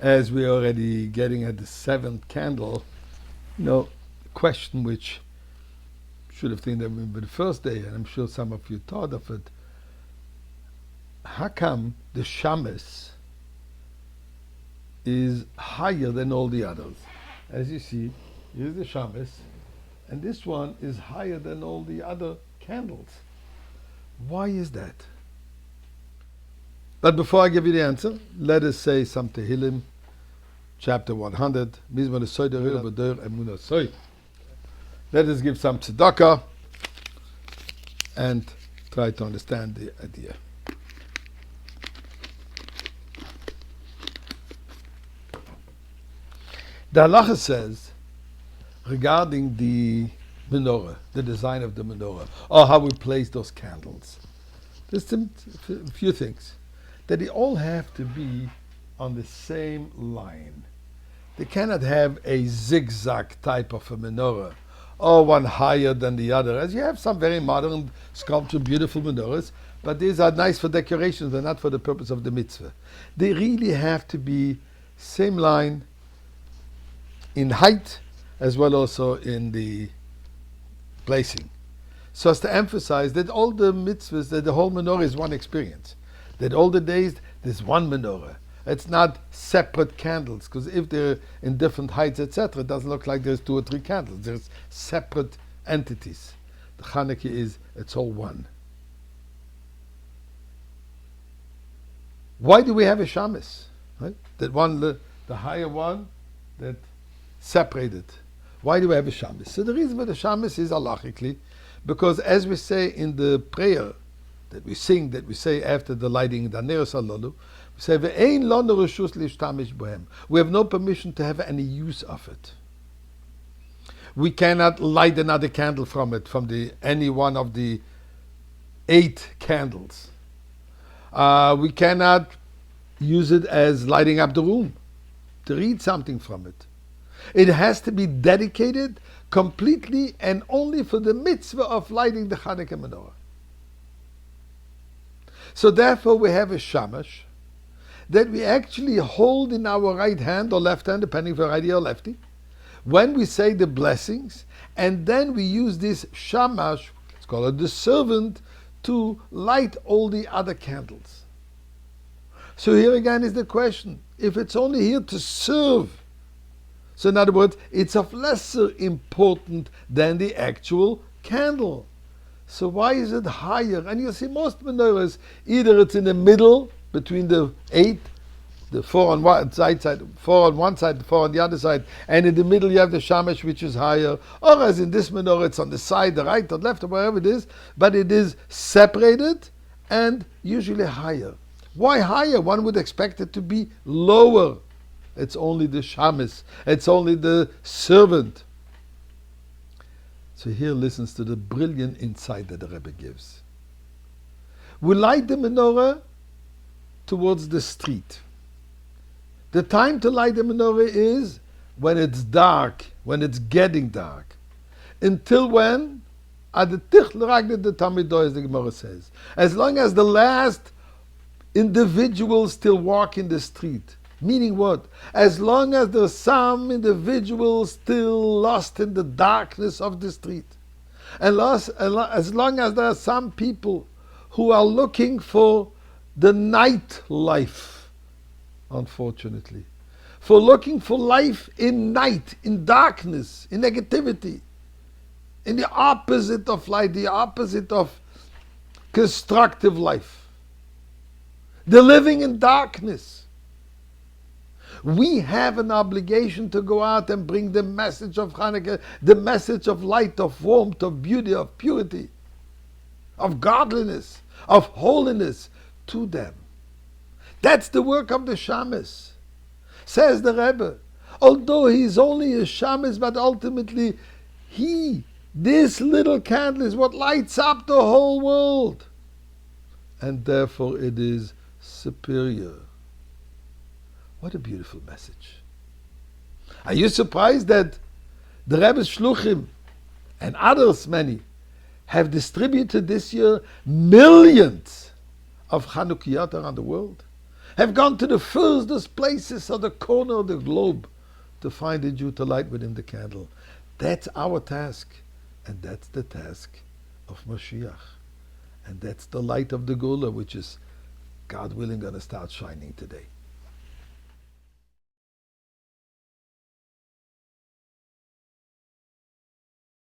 as we're already getting at the seventh candle, question which should have think that would be the first day, and I'm sure some of you thought of it. How come the shamus is higher than all the others? As you see, here's the shamus, and this one is higher than all the other candles. Why is that? But before I give you the answer, let us say some Tehillim, chapter 100. Let us give some tzedakah and try to understand the idea. The halacha says, regarding the menorah, the design of the menorah, or how we place those candles, there's a few things. That they all have to be on the same line. They cannot have a zigzag type of a menorah, or one higher than the other. As you have some very modern sculptured, beautiful menorahs, but these are nice for decorations, they're not for the purpose of the mitzvah. They really have to be same line in height, as well also in the placing. So as to emphasize that all the mitzvahs, that the whole menorah is one experience. That all the days there's one menorah. It's not separate candles, because if they're in different heights, etc., it doesn't look like there's 2 or 3 candles. There's separate entities. The Chanukah it's all one. Why do we have a shamus? Right? That one, the higher one, that separated. Why do we have a shamus? So the reason for the shamus is halachically, because as we say in the prayer, that we say after the lighting the Menorah Salolu, we say ve'ein lanu reshus lishtamish bohem. We have no permission to have any use of it. We cannot light another candle from it, from any one of the 8 candles. We cannot use it as lighting up the room, to read something from it. It has to be dedicated completely and only for the mitzvah of lighting the Chanukah menorah. So therefore we have a shamesh that we actually hold in our right hand or left hand, depending if we're righty or lefty, when we say the blessings, and then we use this shamash, let's call it the servant, to light all the other candles. So here again is the question, if it's only here to serve, so in other words, it's of lesser importance than the actual candle. So why is it higher? And you see most menorahs, either it's in the middle between the 8, the 4 on one side, 4 on one side, 4 on the other side, and in the middle you have the shamesh which is higher, or as in this menorah it's on the side, the right or left or wherever it is, but it is separated and usually higher. Why higher? One would expect it to be lower. It's only the shamus, it's only the servant. So here listens to the brilliant insight that the Rebbe gives. We light the menorah towards the street. The time to light the menorah is when it's dark, when it's getting dark. Until when? Ad tichl ragnet the tamido, as the Gemara says. As long as the last individuals still walk in the street. Meaning what? As long as there are some individuals still lost in the darkness of the street. And as long as there are some people who are looking for the night life, unfortunately. For looking for life in night, in darkness, in negativity. In the opposite of light, the opposite of constructive life. They're living in darkness. We have an obligation to go out and bring the message of Hanukkah, the message of light, of warmth, of beauty, of purity, of godliness, of holiness to them. That's the work of the shamus. Says the Rebbe, although he's only a shamus, but ultimately this little candle is what lights up the whole world. And therefore it is superior. What a beautiful message. Are you surprised that the Rebbe's Shluchim and others, many, have distributed this year millions of Chanukiot around the world? have gone to the furthest places of the corner of the globe to find a Jew to light within the candle. That's our task, and that's the task of Mashiach. And that's the light of the Gula, which is, God willing, going to start shining today.